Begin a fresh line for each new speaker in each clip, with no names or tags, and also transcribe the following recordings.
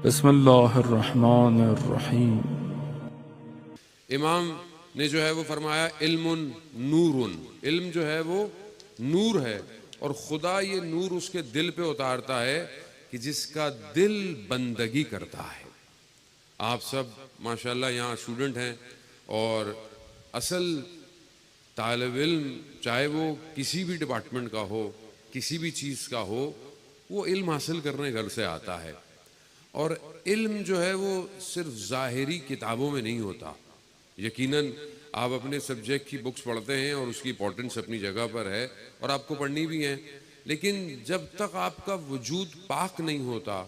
بسم اللہ الرحمن الرحیم۔
امام نے جو ہے وہ فرمایا علم نور، علم جو ہے وہ نور ہے، اور خدا یہ نور اس کے دل پہ اتارتا ہے کہ جس کا دل بندگی کرتا ہے۔ آپ سب ماشاءاللہ یہاں اسٹوڈنٹ ہیں، اور اصل طالب علم چاہے وہ کسی بھی ڈپارٹمنٹ کا ہو، کسی بھی چیز کا ہو، وہ علم حاصل کرنے گھر سے آتا ہے۔ اور علم جو ہے وہ صرف ظاہری کتابوں میں نہیں ہوتا۔ یقیناً آپ اپنے سبجیکٹ کی بکس پڑھتے ہیں اور اس کی امپورٹنس اپنی جگہ پر ہے اور آپ کو پڑھنی بھی ہے، لیکن جب تک آپ کا وجود پاک نہیں ہوتا،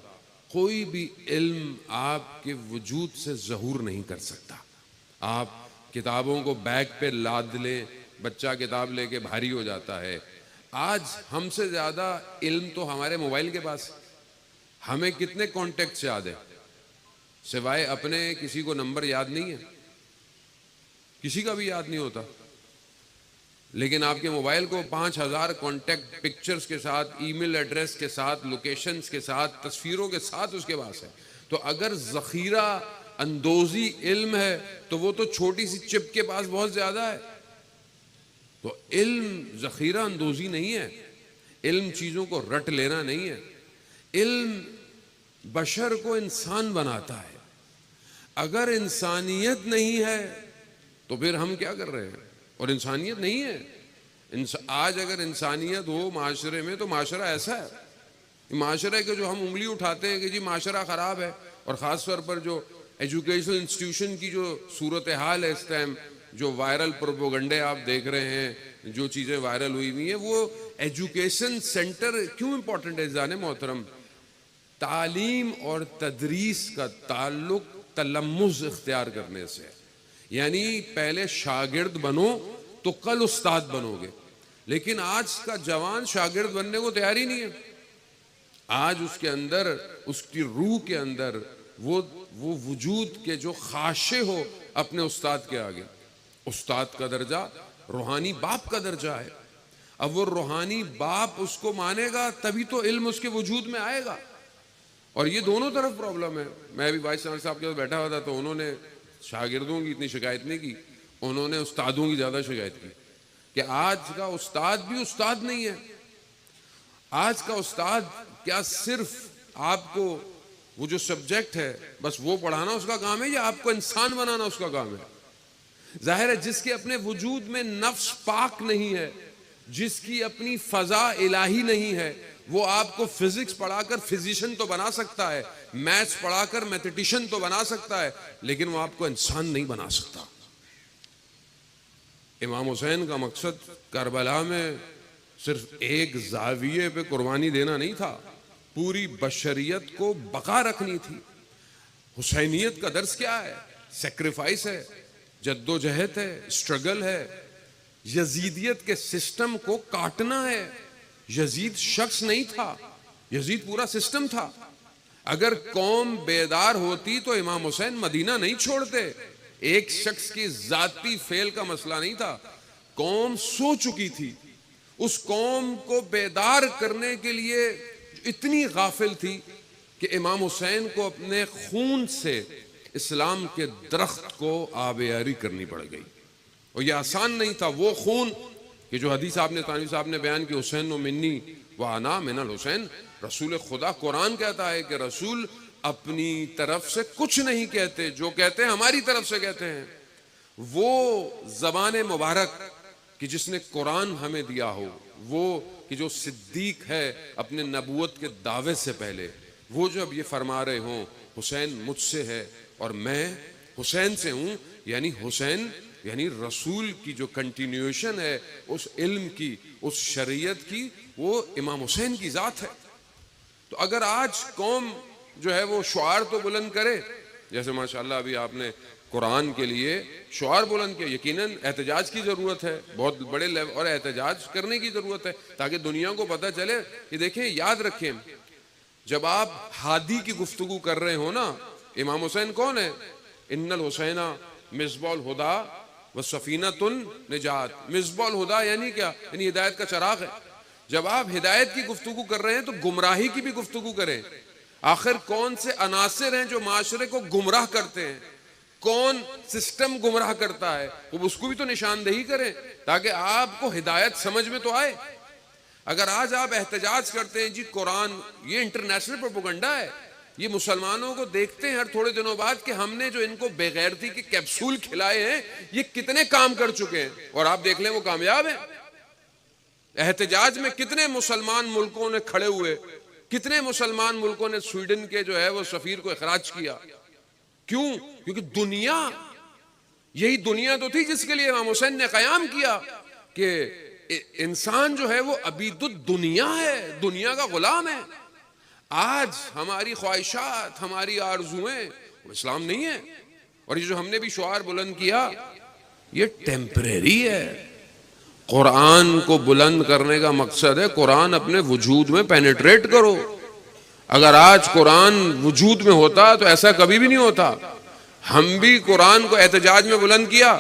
کوئی بھی علم آپ کے وجود سے ظہور نہیں کر سکتا۔ آپ کتابوں کو بیگ پہ لاد لیں، بچہ کتاب لے کے بھاری ہو جاتا ہے۔ آج ہم سے زیادہ علم تو ہمارے موبائل کے پاس۔ ہمیں کتنے کانٹیکٹس یاد ہیں؟ سوائے اپنے کسی کو نمبر یاد نہیں ہے، کسی کا بھی یاد نہیں ہوتا، لیکن آپ کے موبائل کو 5000 کانٹیکٹ پکچرز کے ساتھ، ای میل ایڈریس کے ساتھ، لوکیشنز کے ساتھ، تصویروں کے ساتھ اس کے پاس ہے۔ تو اگر ذخیرہ اندوزی علم ہے تو وہ تو چھوٹی سی چپ کے پاس بہت زیادہ ہے۔ تو علم ذخیرہ اندوزی نہیں ہے، علم چیزوں کو رٹ لینا نہیں ہے، علم بشر کو انسان بناتا ہے۔ اگر انسانیت نہیں ہے تو پھر ہم کیا کر رہے ہیں؟ اور انسانیت نہیں ہے۔ آج اگر انسانیت ہو معاشرے میں تو معاشرہ ایسا ہے، معاشرے کے جو ہم انگلی اٹھاتے ہیں کہ جی معاشرہ خراب ہے، اور خاص طور پر جو ایجوکیشنل انسٹیٹیوشن کی جو صورتحال ہے اس ٹائم، جو وائرل پروپیگنڈے آپ دیکھ رہے ہیں، جو چیزیں وائرل ہوئی ہوئی ہیں، وہ ایجوکیشن سینٹر کیوں امپورٹنٹ ہے؟ جانے محترم، تعلیم اور تدریس کا تعلق تلمذ اختیار کرنے سے، یعنی پہلے شاگرد بنو تو کل استاد بنو گے۔ لیکن آج کا جوان شاگرد بننے کو تیار ہی نہیں ہے۔ آج اس کے اندر، اس کی روح کے اندر وہ وجود کے جو خاشع ہو اپنے استاد کے آگے۔ استاد کا درجہ روحانی باپ کا درجہ ہے۔ اب وہ روحانی باپ اس کو مانے گا تبھی تو علم اس کے وجود میں آئے گا۔ اور یہ دونوں طرف پرابلم ہے۔ میں بھی وائس چانسلر صاحب کے پاس بیٹھا ہوا تھا تو انہوں نے شاگردوں کی اتنی شکایت نہیں کی، انہوں نے استادوں کی زیادہ شکایت کی کہ آج کا استاد بھی استاد نہیں ہے۔ آج کا استاد کیا صرف آپ کو وہ جو سبجیکٹ ہے بس وہ پڑھانا اس کا کام ہے، یا آپ کو انسان بنانا اس کا کام ہے؟ ظاہر ہے جس کے اپنے وجود میں نفس پاک نہیں ہے، جس کی اپنی فضا الہی نہیں ہے، وہ آپ کو فزکس پڑھا کر فزیشین تو بنا سکتا ہے، میتھس پڑھا کر میتھیٹیشین تو بنا سکتا ہے، لیکن وہ آپ کو انسان نہیں بنا سکتا۔ امام حسین کا مقصد کربلا میں صرف ایک زاویے پہ قربانی دینا نہیں تھا، پوری بشریت کو بقا رکھنی تھی۔ حسینیت کا درس کیا ہے؟ سیکریفائس ہے، جدوجہد ہے، اسٹرگل ہے، یزیدیت کے سسٹم کو کاٹنا ہے۔ یزید شخص نہیں تھا، یزید پورا سسٹم تھا۔ اگر قوم بیدار ہوتی تو امام حسین مدینہ نہیں چھوڑتے۔ ایک شخص کی ذاتی فعل کا مسئلہ نہیں تھا، قوم سو چکی تھی۔ اس قوم کو بیدار کرنے کے لیے اتنی غافل تھی کہ امام حسین کو اپنے خون سے اسلام کے درخت کو آبیاری کرنی پڑ گئی، اور یہ آسان نہیں تھا۔ وہ خون کہ جو حدیث آپ نے تانوی صاحب نے بیان کی، حسین و منی و انا من الحسین، رسول خدا قرآن کہتا ہے کہ رسول اپنی طرف سے کچھ نہیں کہتے، جو کہتے ہیں ہماری طرف سے کہتے ہیں۔ وہ زبان مبارک کہ جس نے قرآن ہمیں دیا ہو، وہ کہ جو صدیق ہے اپنے نبوت کے دعوے سے پہلے، وہ جب یہ فرما رہے ہوں حسین مجھ سے ہے اور میں حسین سے ہوں، یعنی حسین یعنی رسول کی جو کنٹینیوشن ہے اس علم کی، اس شریعت کی، وہ امام حسین کی ذات ہے۔ تو اگر آج قوم جو ہے وہ شعار تو بلند کرے، جیسے ماشاءاللہ ابھی آپ نے قرآن کے لیے شعار بلند کیا، یقیناً احتجاج کی ضرورت ہے، بہت بڑے لیول اور احتجاج کرنے کی ضرورت ہے تاکہ دنیا کو پتہ چلے کہ دیکھیں، یاد رکھیں، جب آپ ہادی کی گفتگو کر رہے ہو نا، امام حسین کون ہے؟ ان الحسین مصباح الہدیٰ وسفینۃ النجات۔ مصباح الہدیٰ یعنی کیا؟ یعنی ہدایت کا چراغ ہے۔ جب آپ ہدایت کی گفتگو کر رہے ہیں تو گمراہی کی بھی گفتگو کریں۔ آخر کون سے عناصر ہیں جو معاشرے کو گمراہ کرتے ہیں، کون سسٹم گمراہ کرتا ہے، وہ اس کو بھی تو نشاندہی کریں تاکہ آپ کو ہدایت سمجھ میں تو آئے۔ اگر آج آپ احتجاج کرتے ہیں جی قرآن، یہ انٹرنیشنل پروپیگنڈا ہے، یہ مسلمانوں کو دیکھتے ہیں ہر تھوڑے دنوں بعد کہ ہم نے جو ان کو بے غیرتی کے کیپسول کھلائے ہیں یہ کتنے کام کر چکے ہیں، اور آپ دیکھ لیں وہ کامیاب ہیں۔ احتجاج میں کتنے مسلمان ملکوں نے کھڑے ہوئے، کتنے مسلمان ملکوں نے سویڈن کے جو ہے وہ سفیر کو اخراج کیا، کیوں؟ کیونکہ دنیا، یہی دنیا تو تھی جس کے لیے امام حسین نے قیام کیا کہ انسان جو ہے وہ عبید الدنیا ہے، دنیا کا غلام ہے۔ آج ہماری خواہشات، ہماری آرزویں، وہ اسلام نہیں ہے، اور یہ جو ہم نے بھی شعار بلند کیا یہ ٹیمپریری ہے۔ قرآن کو بلند کرنے کا مقصد ہے قرآن اپنے وجود میں پینیٹریٹ کرو۔ اگر آج قرآن وجود میں ہوتا تو ایسا کبھی بھی نہیں ہوتا۔ ہم بھی قرآن کو احتجاج میں بلند کیا۔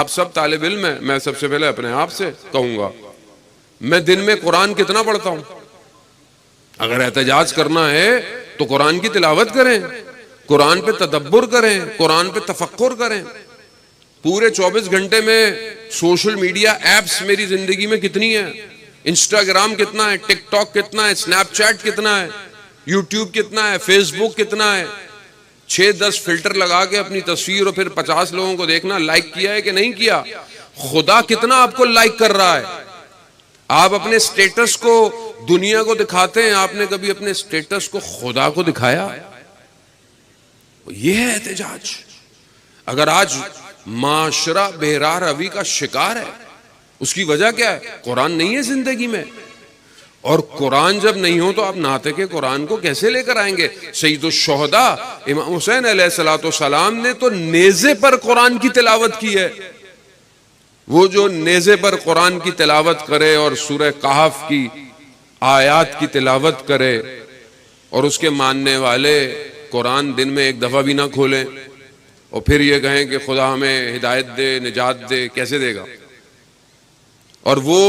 آپ سب طالب علم ہیں، میں سب سے پہلے اپنے آپ سے کہوں گا میں دن میں قرآن کتنا پڑھتا ہوں؟ اگر احتجاج کرنا ہے تو قرآن کی تلاوت کریں، قرآن پہ تدبر کریں، قرآن پہ تفکر کریں۔ پورے 24 گھنٹے میں سوشل میڈیا ایپس میری زندگی میں کتنی ہیں؟ انسٹاگرام کتنا ہے، ٹک ٹاک کتنا ہے، سنیپ چیٹ کتنا ہے، یوٹیوب کتنا ہے، فیس بک کتنا ہے؟ 6-10 فلٹر لگا کے اپنی تصویر اور پھر 50 لوگوں کو دیکھنا لائک کیا ہے کہ نہیں کیا۔ خدا کتنا آپ کو لائک کر رہا ہے؟ آپ اپنے سٹیٹس کو دنیا کو دکھاتے ہیں، آپ نے کبھی اپنے سٹیٹس کو خدا کو دکھایا؟ یہ ہے احتجاج۔ اگر آج معاشرہ بہرا روی کا شکار ہے، اس کی وجہ کیا ہے؟ قرآن نہیں ہے زندگی میں، اور قرآن جب نہیں ہو تو آپ ناطق قرآن کو کیسے لے کر آئیں گے؟ سید الشہداء امام حسین علیہ السلام نے تو نیزے پر قرآن کی تلاوت کی ہے۔ وہ جو نیزے پر قرآن کی تلاوت کرے اور سورہ کہف کی آیات کی تلاوت کرے اور اس کے ماننے والے قرآن دن میں ایک دفعہ بھی نہ کھولیں اور پھر یہ کہیں کہ خدا ہمیں ہدایت دے، نجات دے، کیسے دے گا؟ اور وہ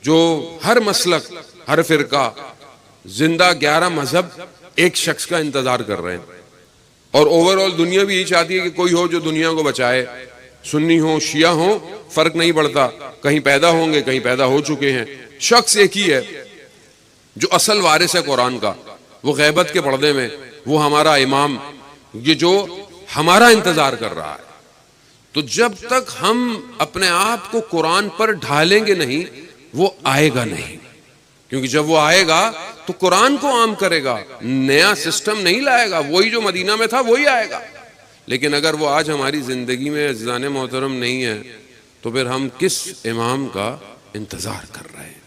جو ہر مسلک، ہر فرقہ، زندہ 11 مذہب ایک شخص کا انتظار کر رہے ہیں، اور اوورآل دنیا بھی یہی چاہتی ہے کہ کوئی ہو جو دنیا کو بچائے، سنی ہو شیعہ ہو فرق نہیں پڑتا، کہیں پیدا ہوں گے کہیں پیدا ہو چکے ہیں، شخص ایک ہی ہے جو اصل وارث ہے قرآن کا، وہ غیبت کے پردے میں، وہ ہمارا امام، یہ جو ہمارا انتظار کر رہا ہے۔ تو جب تک ہم اپنے آپ کو قرآن پر ڈھالیں گے نہیں وہ آئے گا نہیں، کیونکہ جب وہ آئے گا تو قرآن کو عام کرے گا، نیا سسٹم نہیں لائے گا، وہی جو مدینہ میں تھا وہی آئے گا۔ لیکن اگر وہ آج ہماری زندگی میں عزیزان محترم نہیں ہے تو پھر ہم کس امام کا انتظار کر رہے ہیں؟